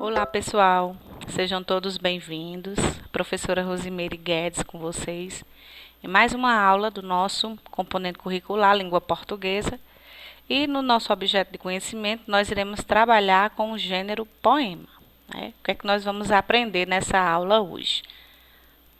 Olá, pessoal. Sejam todos bem-vindos. Professora Rosimeire Guedes com vocês em mais uma aula do nosso componente curricular Língua Portuguesa. E no nosso objeto de conhecimento, nós iremos trabalhar com o gênero poema, né? O que é que nós vamos aprender nessa aula hoje?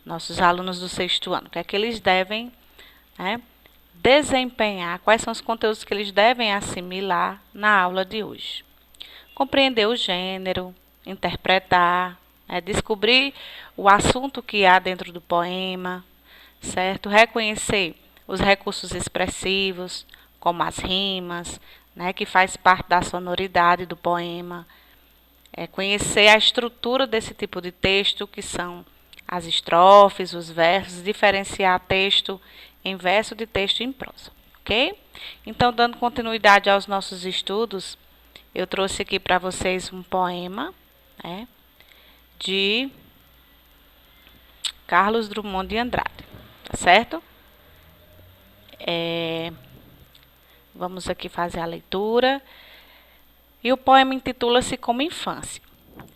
Nossos alunos do sexto ano, o que é que eles devem, né, desempenhar, quais são os conteúdos que eles devem assimilar na aula de hoje. Compreender o gênero, interpretar, descobrir o assunto que há dentro do poema, certo? Reconhecer os recursos expressivos, como as rimas, né, que faz parte da sonoridade do poema. Conhecer a estrutura desse tipo de texto, que são as estrofes, os versos, diferenciar texto em verso de texto em prosa, ok? Então, dando continuidade aos nossos estudos, eu trouxe aqui para vocês um poema, né, de Carlos Drummond de Andrade, tá certo? Vamos aqui fazer a leitura. E o poema intitula-se Como Infância.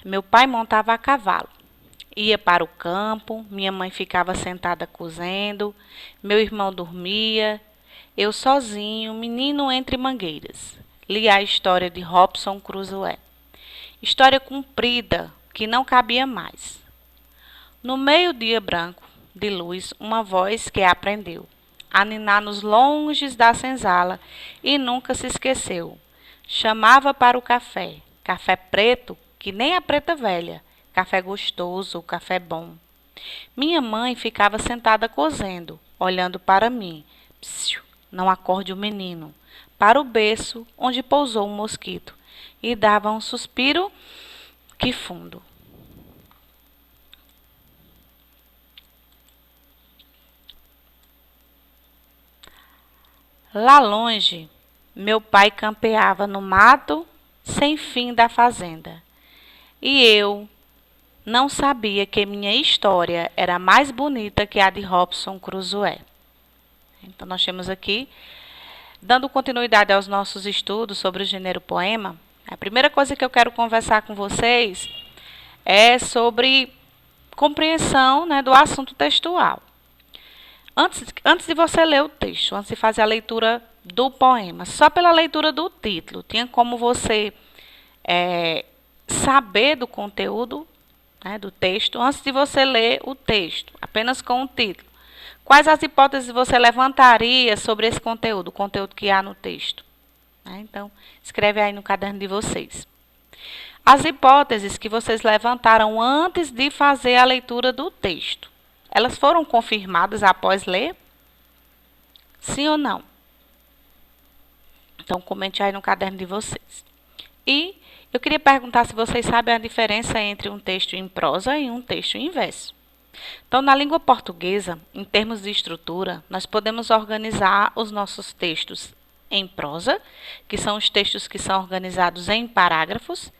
Meu pai montava a cavalo. Ia para o campo, minha mãe ficava sentada cozendo, meu irmão dormia, eu sozinho, menino entre mangueiras. Li a história de Robinson Crusoe. História comprida, que não cabia mais. No meio-dia branco de luz, uma voz que aprendeu a ninar nos longes da senzala e nunca se esqueceu. Chamava para o café, café preto, que nem a preta velha, café gostoso, café bom. Minha mãe ficava sentada cozendo, olhando para mim. Psiu, não acorde o menino. Para o berço, onde pousou um mosquito, e dava um suspiro que fundo. Lá longe, meu pai campeava no mato sem fim da fazenda. E eu não sabia que minha história era mais bonita que a de Robinson Crusoe. Então, nós temos aqui, dando continuidade aos nossos estudos sobre o gênero poema, a primeira coisa que eu quero conversar com vocês é sobre compreensão, né, do assunto textual. Antes de você ler o texto, antes de fazer a leitura do poema, só pela leitura do título, tinha como você saber do conteúdo, né, do texto, antes de você ler o texto, apenas com o título. Quais as hipóteses você levantaria sobre esse conteúdo, o conteúdo que há no texto? Então, escreve aí no caderno de vocês. As hipóteses que vocês levantaram antes de fazer a leitura do texto, elas foram confirmadas após ler? Sim ou não? Então, comente aí no caderno de vocês. E eu queria perguntar se vocês sabem a diferença entre um texto em prosa e um texto em verso. Então, na língua portuguesa, em termos de estrutura, nós podemos organizar os nossos textos em prosa, que são os textos que são organizados em parágrafos,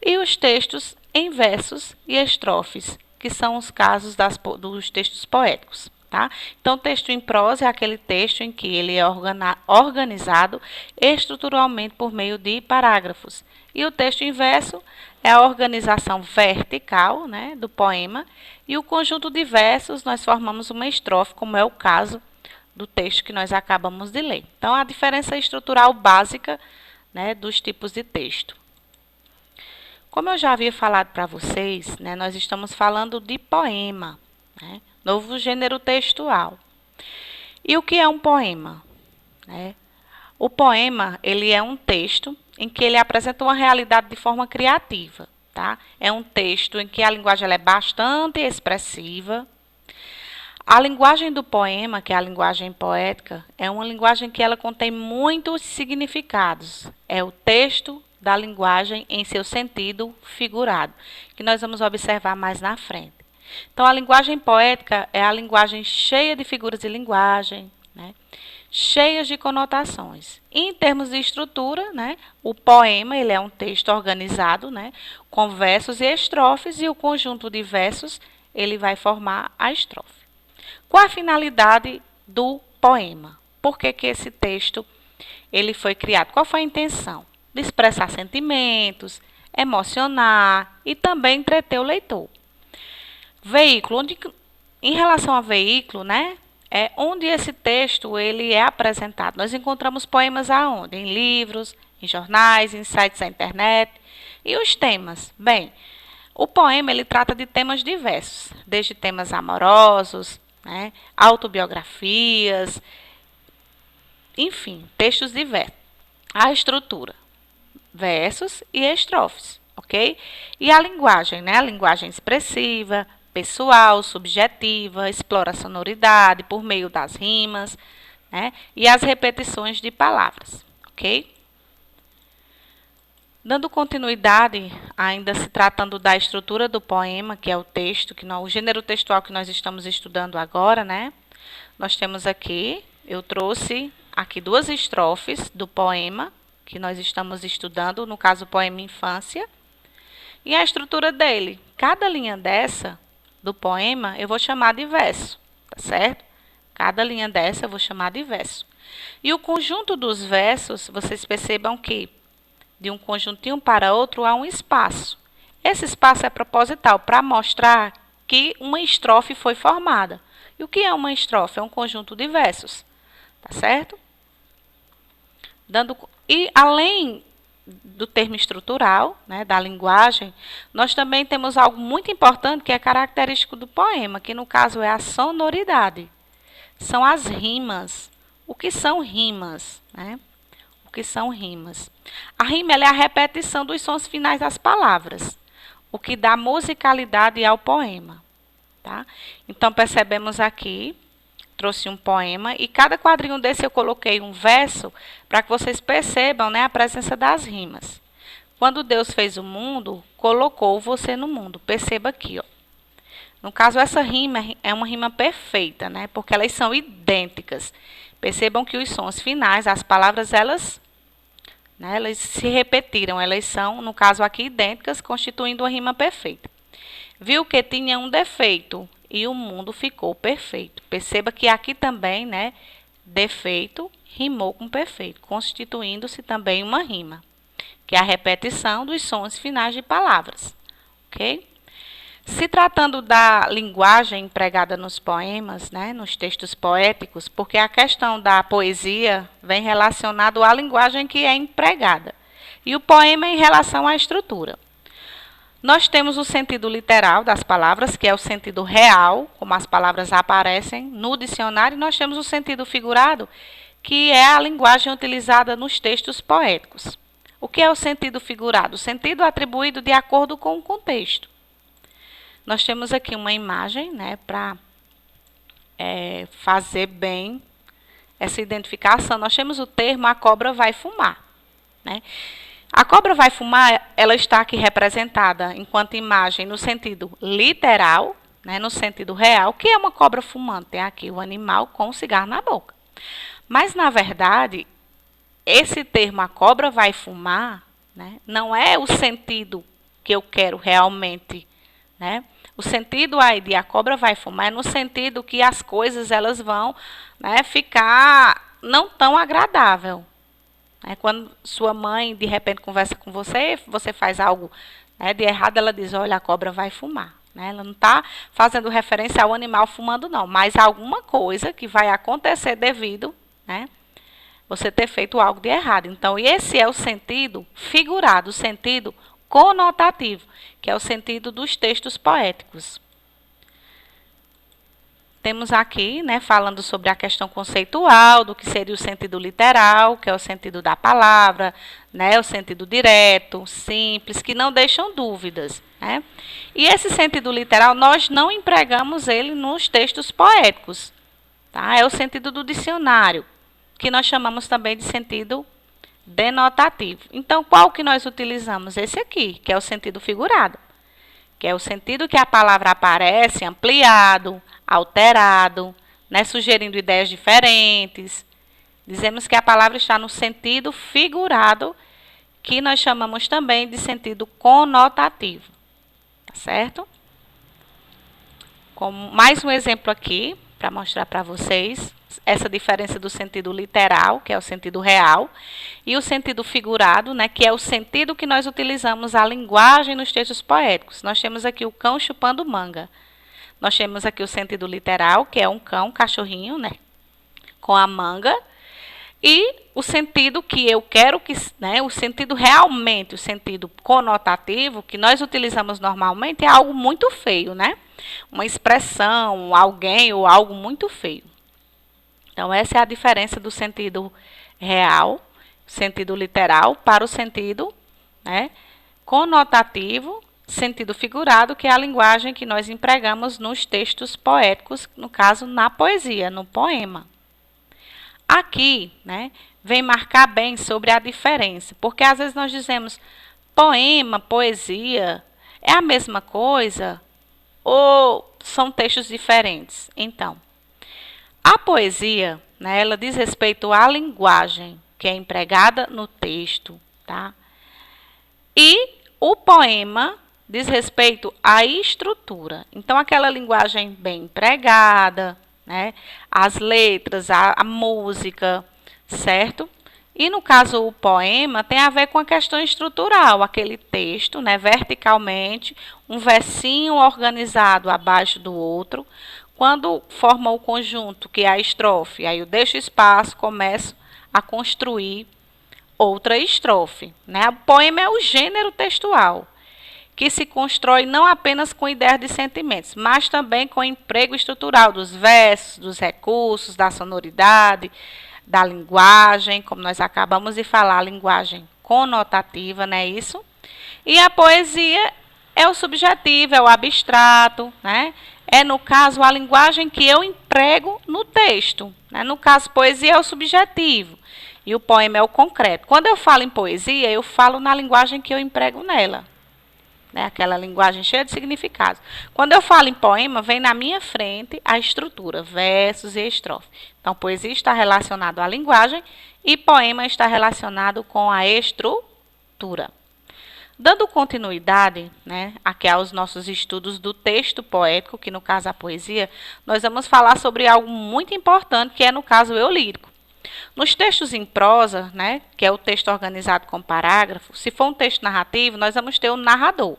e os textos em versos e estrofes, que são os casos dos textos poéticos. Tá? Então, texto em prosa é aquele texto em que ele é organizado estruturalmente por meio de parágrafos. E o texto em verso é a organização vertical, né, do poema. E o conjunto de versos nós formamos uma estrofe, como é o caso do texto que nós acabamos de ler. Então, a diferença estrutural básica, né, dos tipos de texto. Como eu já havia falado para vocês, né, nós estamos falando de poema, né, novo gênero textual. E o que é um poema? O poema, ele é um texto em que ele apresenta uma realidade de forma criativa. Tá? É um texto em que a linguagem ela é bastante expressiva. A linguagem do poema, que é a linguagem poética, é uma linguagem que ela contém muitos significados. É o texto da linguagem em seu sentido figurado, que nós vamos observar mais na frente. Então, a linguagem poética é a linguagem cheia de figuras de linguagem, né, cheias de conotações. E, em termos de estrutura, né, o poema ele é um texto organizado, né, com versos e estrofes, e o conjunto de versos ele vai formar a estrofe. Qual a finalidade do poema? Por que esse texto ele foi criado? Qual foi a intenção? De expressar sentimentos, emocionar e também entreter o leitor. Veículo, em relação a veículo, né, é onde esse texto ele é apresentado. Nós encontramos poemas aonde? Em livros, em jornais, em sites da internet. E os temas? Bem, o poema ele trata de temas diversos, desde temas amorosos, né, autobiografias, enfim, textos diversos. A estrutura, versos e estrofes, ok? E a linguagem, né? A linguagem expressiva, pessoal, subjetiva, explora a sonoridade por meio das rimas, né? E as repetições de palavras, ok? Dando continuidade, ainda se tratando da estrutura do poema, que é o texto, o gênero textual que nós estamos estudando agora, né? Nós temos aqui, eu trouxe aqui 2 estrofes do poema que nós estamos estudando, no caso o poema Infância, e a estrutura dele. Cada linha dessa do poema eu vou chamar de verso, tá certo? Cada linha dessa eu vou chamar de verso. E o conjunto dos versos, vocês percebam que de um conjuntinho para outro há um espaço. Esse espaço é proposital para mostrar que uma estrofe foi formada. E o que é uma estrofe? É um conjunto de versos, tá certo? E além do termo estrutural, né, da linguagem, nós também temos algo muito importante que é característico do poema, que no caso é a sonoridade. São as rimas. O que são rimas, né? O que são rimas? A rima é a repetição dos sons finais das palavras, o que dá musicalidade ao poema. Tá? Então, percebemos aqui, trouxe um poema, e cada quadrinho desse eu coloquei um verso para que vocês percebam, né, a presença das rimas. Quando Deus fez o mundo, colocou você no mundo. Perceba aqui, ó. No caso, essa rima é uma rima perfeita, né, porque elas são idênticas. Percebam que os sons finais, as palavras, elas se repetiram, elas são, no caso aqui, idênticas, constituindo uma rima perfeita. Viu que tinha um defeito e o mundo ficou perfeito. Perceba que aqui também, né, defeito rimou com perfeito, constituindo-se também uma rima, que é a repetição dos sons finais de palavras, ok? Se tratando da linguagem empregada nos poemas, né, nos textos poéticos, porque a questão da poesia vem relacionado à linguagem que é empregada, e o poema em relação à estrutura. Nós temos o sentido literal das palavras, que é o sentido real, como as palavras aparecem no dicionário, e nós temos o sentido figurado, que é a linguagem utilizada nos textos poéticos. O que é o sentido figurado? O sentido atribuído de acordo com o contexto. Nós temos aqui uma imagem, né, para fazer bem essa identificação. Nós temos o termo a cobra vai fumar, né? A cobra vai fumar, ela está aqui representada enquanto imagem no sentido literal, né, no sentido real, que é uma cobra fumante. Tem aqui o animal com o cigarro na boca. Mas, na verdade, esse termo a cobra vai fumar, né, não é o sentido que eu quero realmente, né? O sentido aí de a cobra vai fumar é no sentido que as coisas elas vão, né, ficar não tão agradável. Quando sua mãe, de repente, conversa com você, você faz algo, né, de errado, ela diz, olha, a cobra vai fumar. Né? Ela não está fazendo referência ao animal fumando, não, mas alguma coisa que vai acontecer devido, né, você ter feito algo de errado. Então, esse é o sentido figurado, o sentido conotativo, que é o sentido dos textos poéticos. Temos aqui, né, falando sobre a questão conceitual, do que seria o sentido literal, que é o sentido da palavra, né, o sentido direto, simples, que não deixam dúvidas. Né? E esse sentido literal, nós não empregamos ele nos textos poéticos. Tá? É o sentido do dicionário, que nós chamamos também de sentido denotativo. Então, qual que nós utilizamos? Esse aqui, que é o sentido figurado, que é o sentido que a palavra aparece ampliado, alterado, né, sugerindo ideias diferentes. Dizemos que a palavra está no sentido figurado, que nós chamamos também de sentido conotativo. Tá certo? Como mais um exemplo aqui, para mostrar para vocês essa diferença do sentido literal, que é o sentido real, e o sentido figurado, né, que é o sentido que nós utilizamos a linguagem nos textos poéticos. Nós temos aqui o cão chupando manga. Nós temos aqui o sentido literal, que é um cão, um cachorrinho, né, com a manga. E o sentido que eu quero que, né, o sentido realmente, o sentido conotativo que nós utilizamos normalmente é algo muito feio, né? Uma expressão, alguém ou algo muito feio. Então, essa é a diferença do sentido real, sentido literal, para o sentido, né, conotativo, sentido figurado, que é a linguagem que nós empregamos nos textos poéticos, no caso, na poesia, no poema. Aqui, né, vem marcar bem sobre a diferença, porque às vezes nós dizemos poema, poesia, é a mesma coisa ou são textos diferentes? Então, a poesia, né, ela diz respeito à linguagem que é empregada no texto, tá? E o poema diz respeito à estrutura. Então, aquela linguagem bem empregada, né, as letras, a música, certo? E no caso o poema tem a ver com a questão estrutural, aquele texto, né, verticalmente, um versinho organizado abaixo do outro. Quando forma o conjunto, que é a estrofe, aí eu deixo espaço, começo a construir outra estrofe, né? O poema é o gênero textual que se constrói não apenas com ideias de sentimentos, mas também com o emprego estrutural dos versos, dos recursos, da sonoridade, da linguagem, como nós acabamos de falar, a linguagem conotativa, não é isso? E a poesia é o subjetivo, é o abstrato, né? É, no caso, a linguagem que eu emprego no texto, né? No caso, poesia é o subjetivo e o poema é o concreto. Quando eu falo em poesia, eu falo na linguagem que eu emprego nela. Aquela linguagem cheia de significados. Quando eu falo em poema, vem na minha frente a estrutura, versos e estrofe. Então, poesia está relacionado à linguagem e poema está relacionado com a estrutura. Dando continuidade, né, aqui aos nossos estudos do texto poético, que no caso a poesia, nós vamos falar sobre algo muito importante, que é no caso o eu lírico. Nos textos em prosa, né, que é o texto organizado com parágrafo, se for um texto narrativo, nós vamos ter o narrador.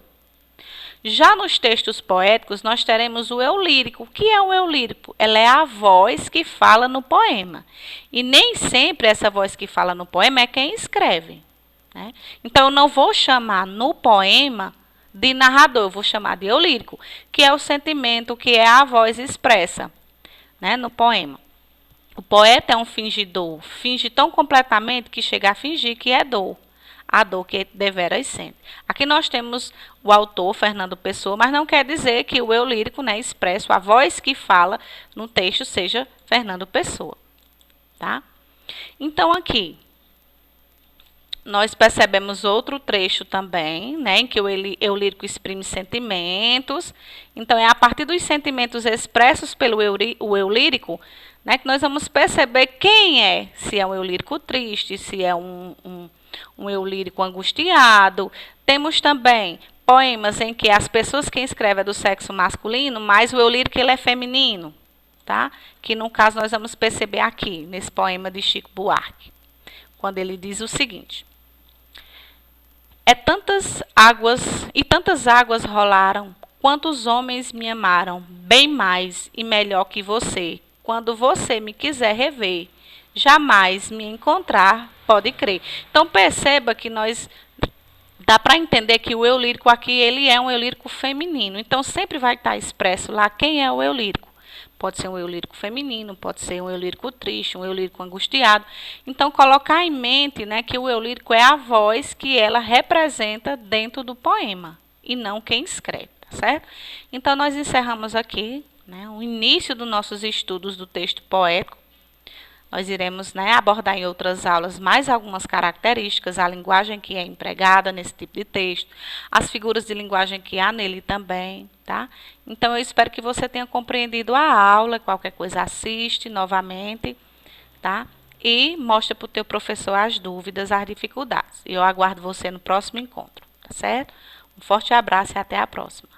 Já nos textos poéticos, nós teremos o eu lírico. O que é o eu lírico? Ela é a voz que fala no poema. E nem sempre essa voz que fala no poema é quem escreve, né? Então, eu não vou chamar no poema de narrador, eu vou chamar de eu lírico, que é o sentimento, que é a voz expressa, né, no poema. O poeta é um fingidor, finge tão completamente que chega a fingir que é dor, a dor que deveras sente. Aqui nós temos o autor, Fernando Pessoa, mas não quer dizer que o eu lírico, né, expresso, a voz que fala no texto seja Fernando Pessoa, tá? Então, aqui, nós percebemos outro trecho também, né, em que o eu lírico exprime sentimentos. Então, é a partir dos sentimentos expressos pelo eu lírico, né, que nós vamos perceber quem é, se é um eu lírico triste, se é um eu lírico angustiado. Temos também poemas em que as pessoas que escrevem é do sexo masculino, mas o eu lírico ele é feminino, tá? Que no caso nós vamos perceber aqui, nesse poema de Chico Buarque, quando ele diz o seguinte: tantas águas rolaram, quantos homens me amaram, bem mais e melhor que você. Quando você me quiser rever, jamais me encontrar, pode crer. Então, perceba que dá para entender que o eu lírico aqui, ele é um eu lírico feminino. Então, sempre vai estar expresso lá quem é o eu lírico. Pode ser um eu lírico feminino, pode ser um eu lírico triste, um eu lírico angustiado. Então, colocar em mente, né, que o eu lírico é a voz que ela representa dentro do poema, e não quem escreve, tá certo? Então, nós encerramos aqui, né, o início dos nossos estudos do texto poético. Nós iremos, né, abordar em outras aulas mais algumas características, a linguagem que é empregada nesse tipo de texto, as figuras de linguagem que há nele também, tá? Então, eu espero que você tenha compreendido a aula. Qualquer coisa, assiste novamente, tá? E mostra para o teu professor as dúvidas, as dificuldades. E eu aguardo você no próximo encontro, tá certo? Um forte abraço e até a próxima.